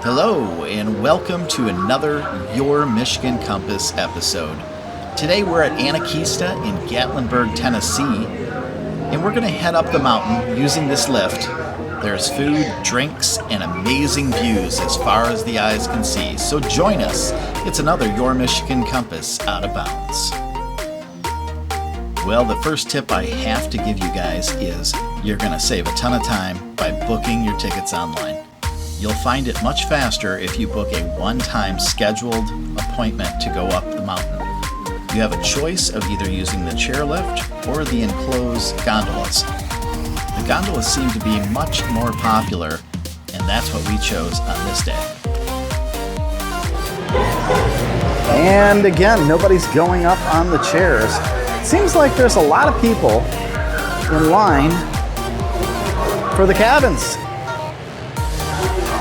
Hello, and welcome to another Your Michigan Compass episode. Today we're at Anakeesta in Gatlinburg, Tennessee, and we're going to head up the mountain using this lift. There's food, drinks, and amazing views as far as the eyes can see, so join us. It's another Your Michigan Compass Out of Bounds. Well, the first tip I have to give you guys is you're going to save a ton of time by booking your tickets online. You'll find it much faster if you book a one-time scheduled appointment to go up the mountain. You have a choice of either using the chairlift or the enclosed gondolas. The gondolas seem to be much more popular, and that's what we chose on this day. And again, nobody's going up on the chairs. It seems like there's a lot of people in line for the cabins.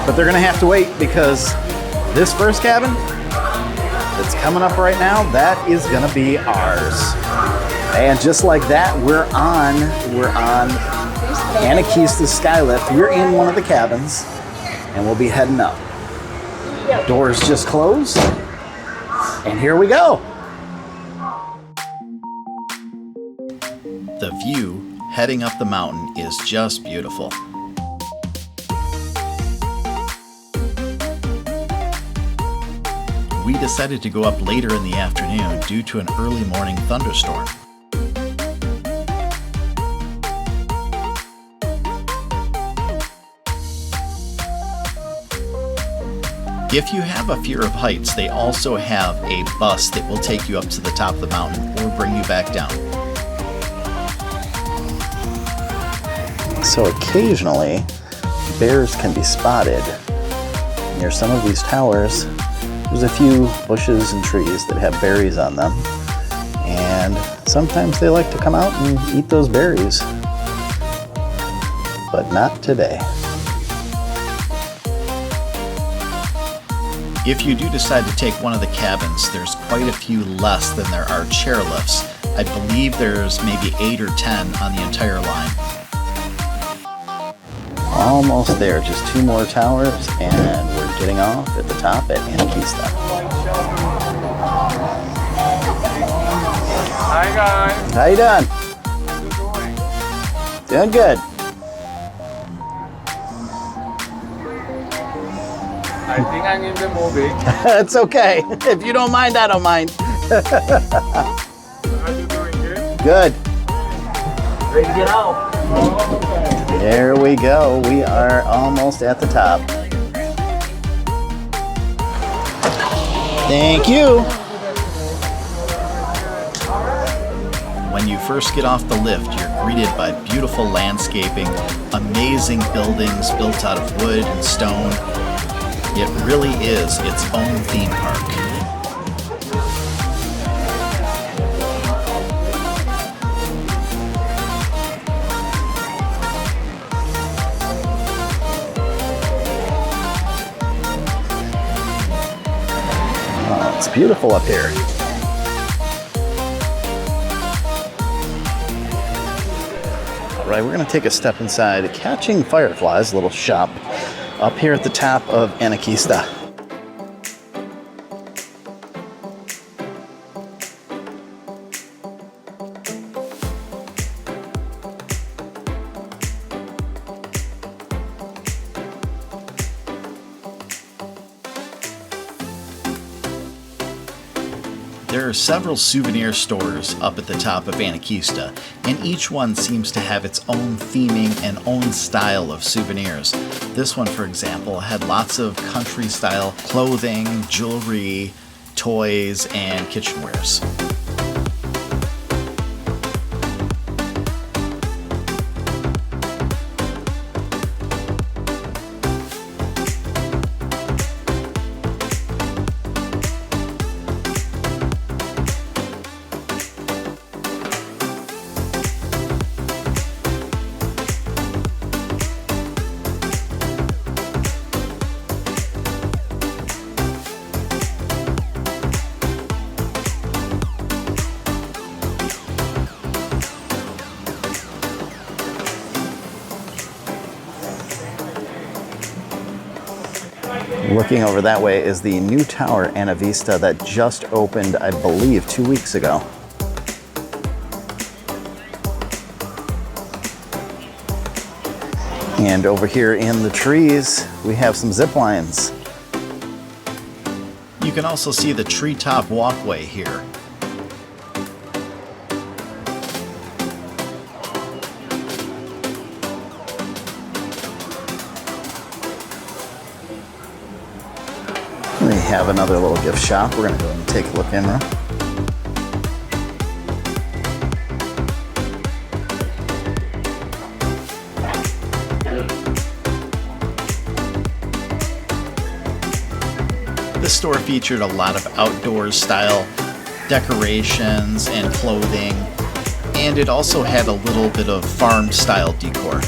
But they're gonna have to wait because this first cabin that's coming up right now, that is gonna be ours. And just like that, we're on Anakeesta Skylift. We're in one of the cabins and we'll be heading up. Doors just closed, and here we go. The view heading up the mountain is just beautiful. We decided to go up later in the afternoon due to an early morning thunderstorm. If you have a fear of heights, they also have a bus that will take you up to the top of the mountain or bring you back down. So occasionally, bears can be spotted near some of these towers. There's a few bushes and trees that have berries on them, and sometimes they like to come out and eat those berries, but not today. If you do decide to take one of the cabins, there's quite a few less than there are chairlifts. I believe there's maybe 8 or 10 on the entire line. Almost there, just 2 more towers, and we're getting off at the top at Anakeesta. Hi guys. How you doing? How's it going? Doing good. I think I'm in the movie. It's okay. If you don't mind, I don't mind. Are you doing good? Good. Ready to get out? There we go. We are almost at the top. Thank you. When you first get off the lift, you're greeted by beautiful landscaping, amazing buildings built out of wood and stone. It really is its own theme park. Oh, it's beautiful up here. All right, we're going to take a step inside Catching Fireflies, a little shop up here at the top of Anakeesta. There are several souvenir stores up at the top of Anakeesta, and each one seems to have its own theming and own style of souvenirs. This one, for example, had lots of country-style clothing, jewelry, toys, and kitchenwares. Looking over that way is the new tower, Anakeesta, that just opened, I believe, 2 weeks ago. And over here in the trees, we have some zip lines. You can also see the treetop walkway here. We have another little gift shop. We're gonna go and take a look in there. This store featured a lot of outdoors style decorations and clothing, and it also had a little bit of farm style decor.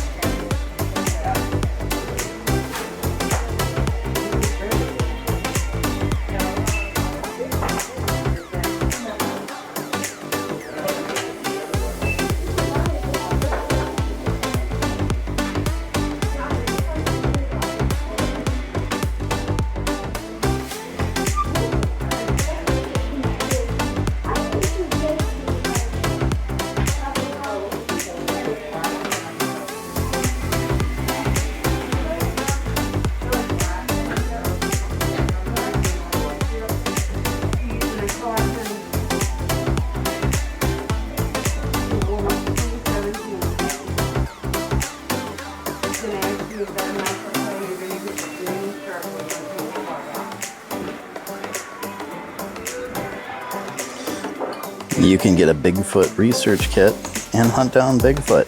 You can get a Bigfoot research kit and hunt down Bigfoot.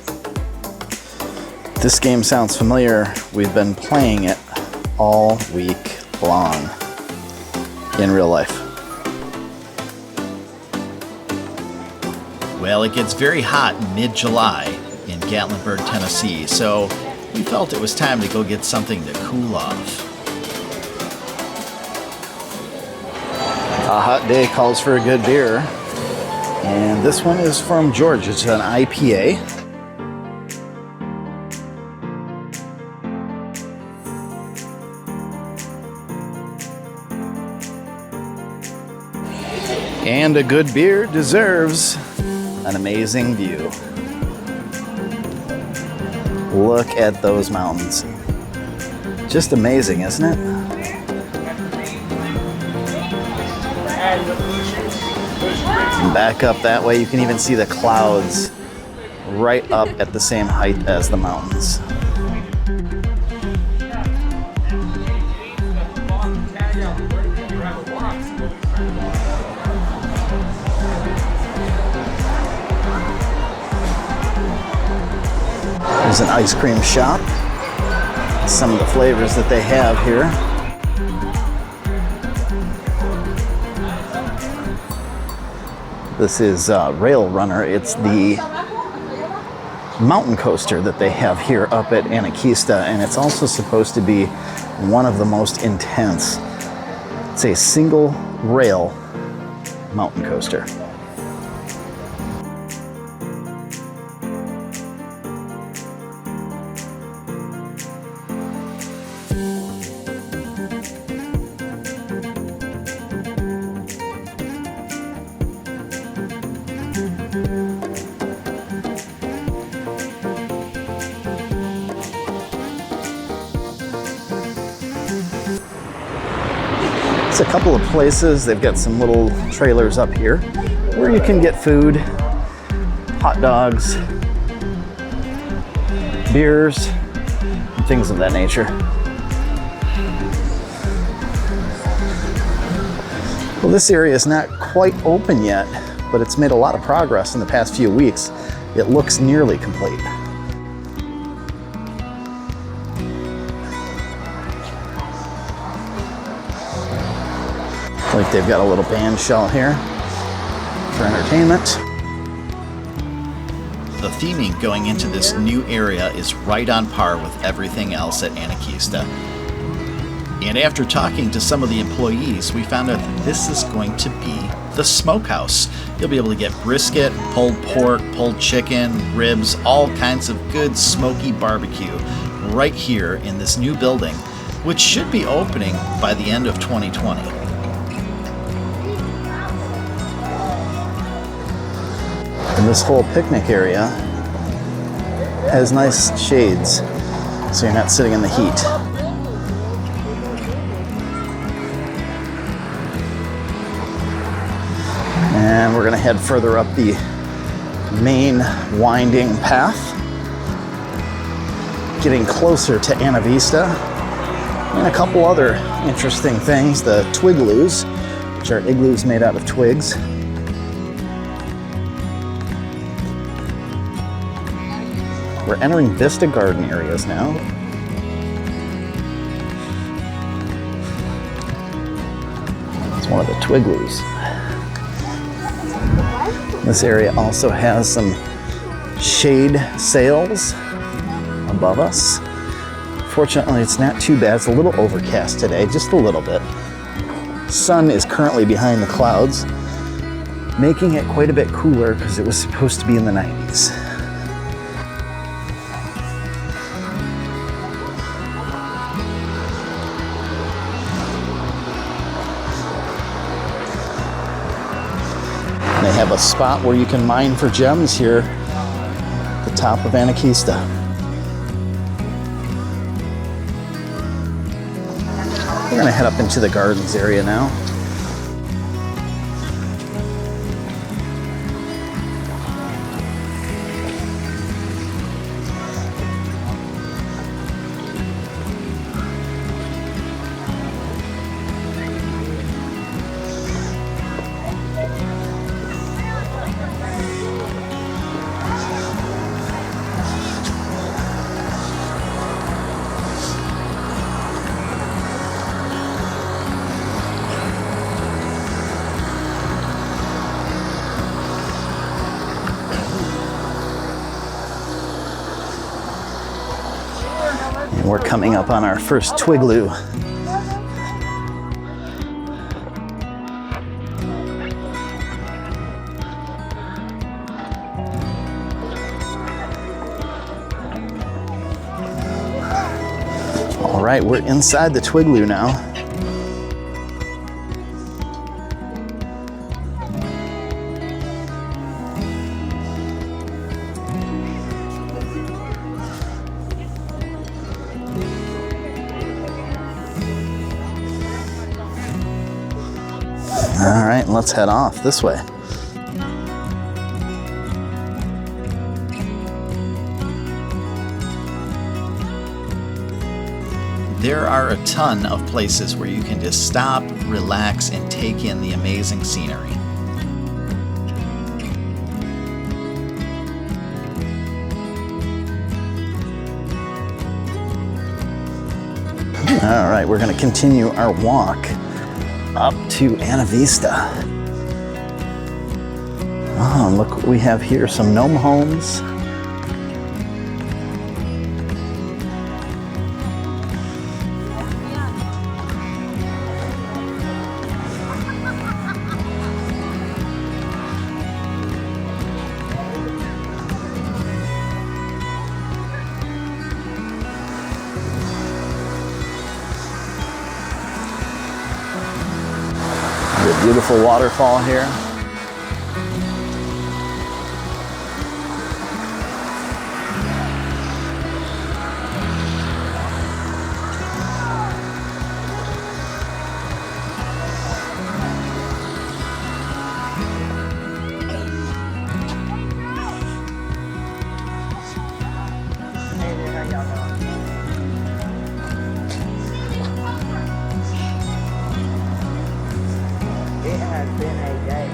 This game sounds familiar. We've been playing it all week long in real life. Well, it gets very hot mid-July in Gatlinburg, Tennessee, so we felt it was time to go get something to cool off. A hot day calls for a good beer. And this one is from Georgia. It's an IPA. And a good beer deserves an amazing view. Look at those mountains. Just amazing, isn't it? And back up that way, you can even see the clouds right up at the same height as the mountains. There's an ice cream shop. Some of the flavors that they have here. This is Rail Runner. It's the mountain coaster that they have here up at Anakeesta, and it's also supposed to be one of the most intense. It's a single rail mountain coaster. A couple of places. They've got some little trailers up here where you can get food, hot dogs, beers, and things of that nature. Well, this area is not quite open yet, but it's made a lot of progress in the past few weeks. It looks nearly complete. Like they've got a little band shell here for entertainment. The theming going into this new area is right on par with everything else at Anakeesta. And after talking to some of the employees, we found out that this is going to be the smokehouse. You'll be able to get brisket, pulled pork, pulled chicken, ribs, all kinds of good smoky barbecue right here in this new building. which should be opening by the end of 2020. And this whole picnic area has nice shades, so you're not sitting in the heat. And we're gonna head further up the main winding path, getting closer to Anakeesta, and a couple other interesting things, the twigloos, which are igloos made out of twigs. We're entering Vista Garden areas now. It's one of the twigloos. This area also has some shade sails above us. Fortunately, it's not too bad. It's a little overcast today, just a little bit. Sun is currently behind the clouds, making it quite a bit cooler because it was supposed to be in the 90s. They have a spot where you can mine for gems here at the top of Anakeesta. We're gonna head up into the gardens area now. And we're coming up on our first twigloo. All right, we're inside the twigloo now. All right, let's head off this way. There are a ton of places where you can just stop, relax, and take in the amazing scenery. All right, we're gonna continue our walk up to Anakeesta. Oh, look what we have here, some gnome homes. Beautiful waterfall here. It has been a day.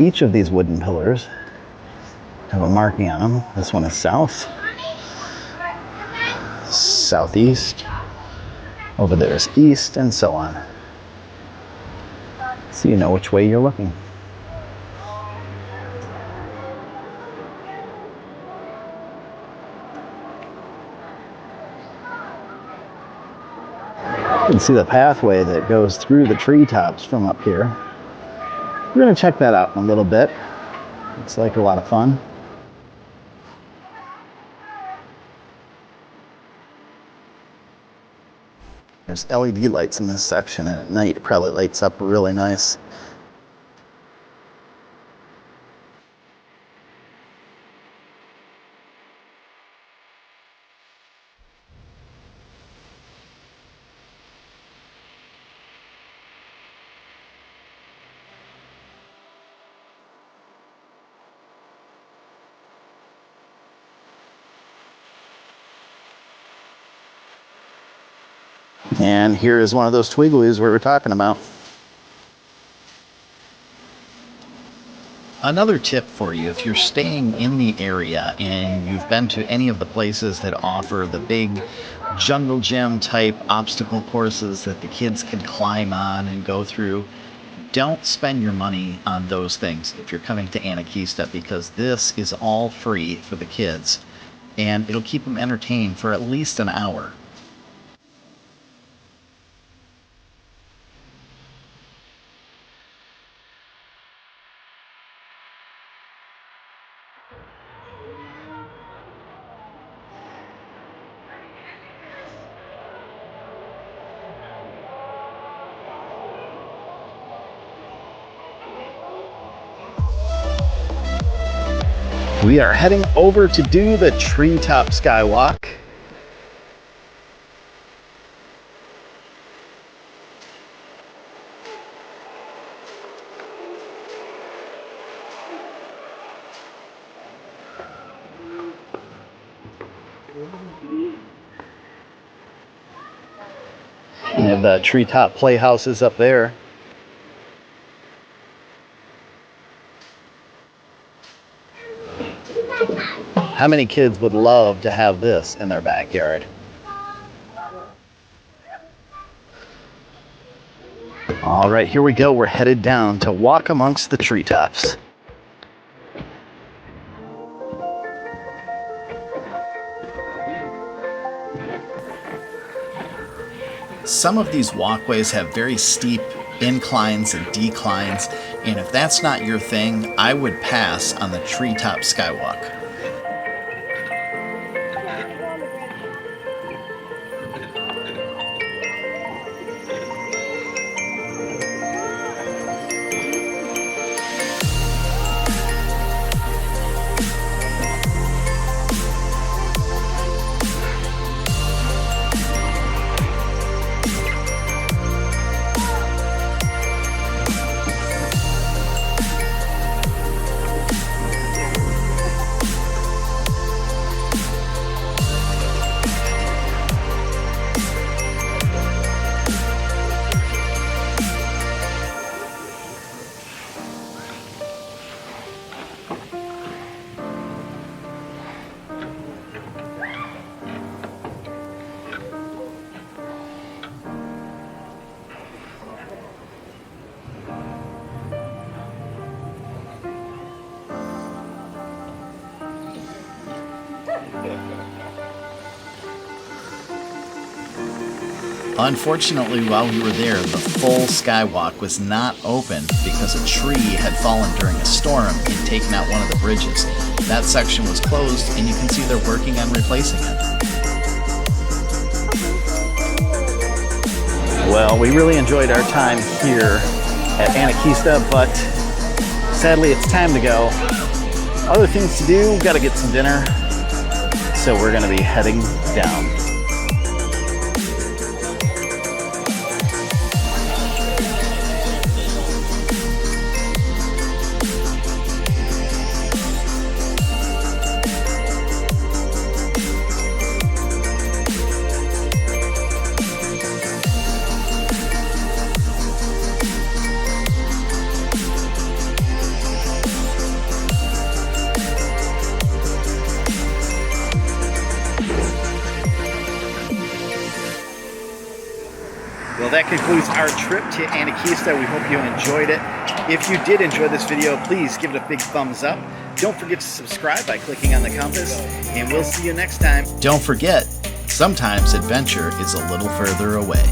Each of these wooden pillars have a marking on them. This one is south, southeast, over there is east, and so on. So you know which way you're looking. You can see the pathway that goes through the treetops from up here. We're going to check that out in a little bit. It's like a lot of fun. There's LED lights in this section, and at night it probably lights up really nice. And here is one of those twigglies we were talking about. Another tip for you, if you're staying in the area and you've been to any of the places that offer the big jungle gym type obstacle courses that the kids can climb on and go through, don't spend your money on those things if you're coming to Anakeesta, because this is all free for the kids and it'll keep them entertained for at least an hour. We are heading over to do the Treetop Skywalk. We have the treetop playhouses up there. How many kids would love to have this in their backyard? All right, here we go. We're headed down to walk amongst the treetops. Some of these walkways have very steep inclines and declines, and if that's not your thing, I would pass on the Treetop Skywalk. Unfortunately, while we were there, the full skywalk was not open because a tree had fallen during a storm and taken out one of the bridges. That section was closed, and you can see they're working on replacing it. Well, we really enjoyed our time here at Anakeesta, but sadly it's time to go. Other things to do, got to get some dinner, so we're going to be heading down. that concludes our trip to Anakeesta. We hope you enjoyed it. If you did enjoy this video, please give it a big thumbs up. Don't forget to subscribe by clicking on the compass, and we'll see you next time. Don't forget, sometimes adventure is a little further away.